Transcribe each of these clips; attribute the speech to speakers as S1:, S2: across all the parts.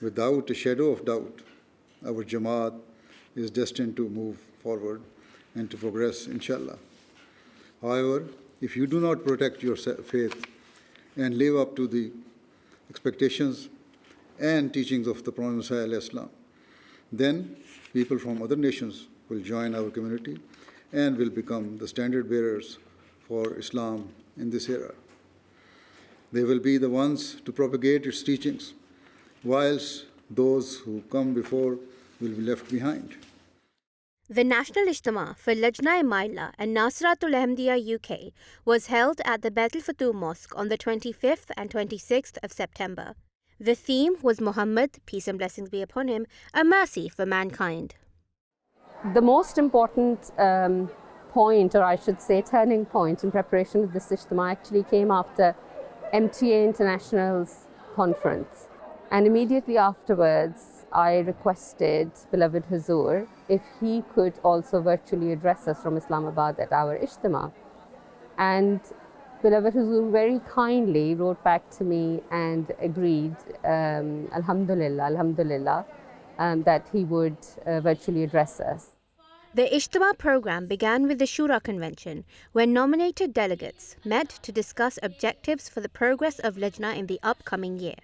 S1: Without a shadow of doubt, our Jamaat is destined to move forward and to progress, inshallah. However, if you do not protect your faith and live up to the expectations and teachings of the Prophet Messiah Islam, then people from other nations will join our community and will become the standard bearers for Islam in this era. They will be the ones to propagate its teachings, whilst those who come before will be left behind.
S2: The National Ijtima for Lajna-e-Maila and Nasratul Ahmadiyya UK was held at the Baitul Futuh Mosque on the 25th and 26th of September. The theme was Muhammad, peace and blessings be upon him, a mercy for mankind.
S3: The most important point, or I should say turning point in preparation of this Ijtima actually came after MTA International's conference. And immediately afterwards, I requested beloved Huzur if he could also virtually address us from Islamabad at our Ijtima. And beloved Huzur very kindly wrote back to me and agreed, Alhamdulillah, that he would virtually address us.
S2: The Ijtima program began with the Shura Convention, where nominated delegates met to discuss objectives for the progress of Lajna in the upcoming year.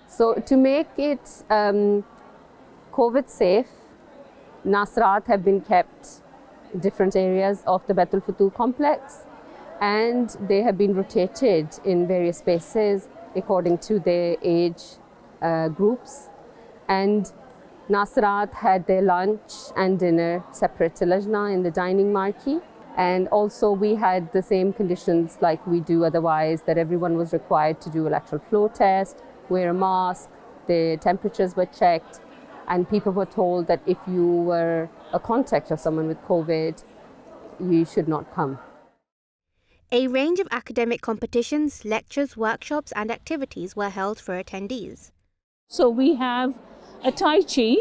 S3: So to make it COVID safe, Nasrat have been kept in different areas of the Baitul Futuh complex, and they have been rotated in various spaces according to their age groups. And Nasrat had their lunch and dinner separate to Lajna in the dining marquee. And also we had the same conditions like we do otherwise, that everyone was required to do a lateral flow test, wear a mask, the temperatures were checked, and people were told that if you were a contact of someone with COVID, you should not come.
S2: A range of academic competitions, lectures, workshops and activities were held for attendees.
S4: So we have a Tai Chi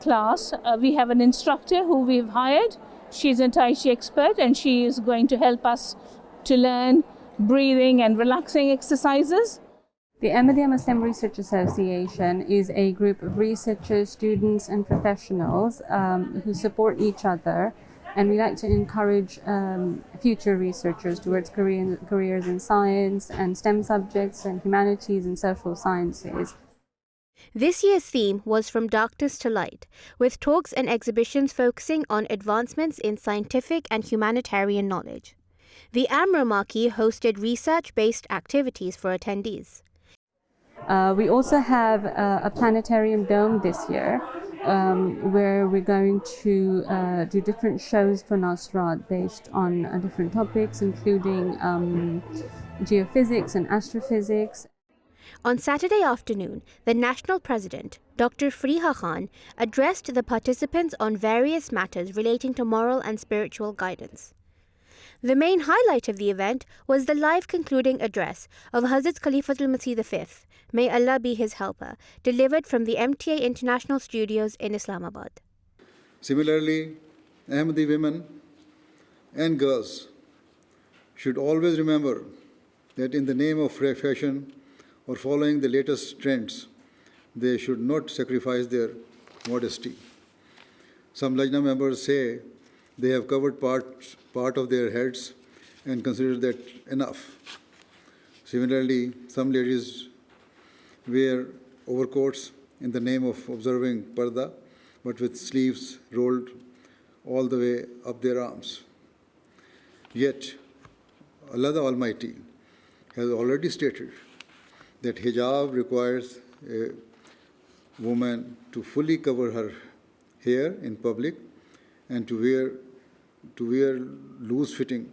S4: class. We have an instructor who we've hired. She's a Tai Chi expert and she is going to help us to learn breathing and relaxing exercises.
S5: The Ahmadiyya Muslim Research Association is a group of researchers, students and professionals who support each other, and we like to encourage future researchers towards careers in science and STEM subjects and humanities and social sciences.
S2: This year's theme was From Darkness to Light, with talks and exhibitions focusing on advancements in scientific and humanitarian knowledge. The Amra Marquee hosted research-based activities for attendees.
S5: We also have a planetarium dome this year where we're going to do different shows for Nasrat based on different topics, including geophysics and astrophysics.
S2: On Saturday afternoon, the national president, Dr. Fariha Khan, addressed the participants on various matters relating to moral and spiritual guidance. The main highlight of the event was the live concluding address of Hazrat Khalifatul Masih V, may Allah be his helper, delivered from the MTA International Studios in Islamabad.
S1: Similarly, Ahmadi women and girls should always remember that in the name of fashion or following the latest trends, they should not sacrifice their modesty. Some Lajna members say they have covered part of their heads and consider that enough. Similarly, some ladies wear overcoats in the name of observing parda, but with sleeves rolled all the way up their arms. Yet, Allah the Almighty has already stated that hijab requires a woman to fully cover her hair in public and to wear loose-fitting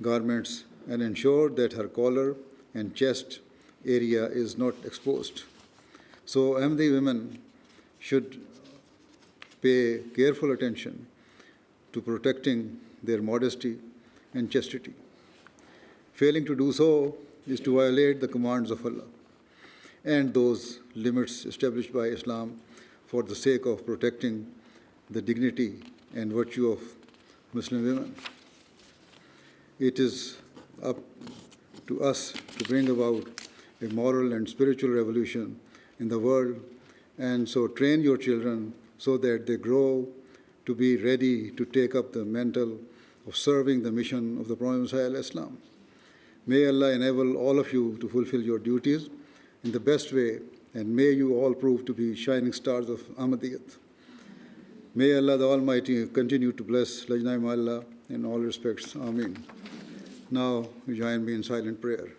S1: garments and ensure that her collar and chest area is not exposed. So Ahmadi women should pay careful attention to protecting their modesty and chastity. Failing to do so is to violate the commands of Allah and those limits established by Islam for the sake of protecting the dignity and virtue of Muslim women. It is up to us to bring about a moral and spiritual revolution in the world And so train your children so that they grow to be ready to take up the mantle of serving the mission of the Prophet Messiah Islam. May Allah enable all of you to fulfill your duties in the best way, and may you all prove to be shining stars of Ahmadiyyat. May Allah the Almighty continue to bless Lajna-e Mohalla in all respects. Ameen. Now, join me in silent prayer.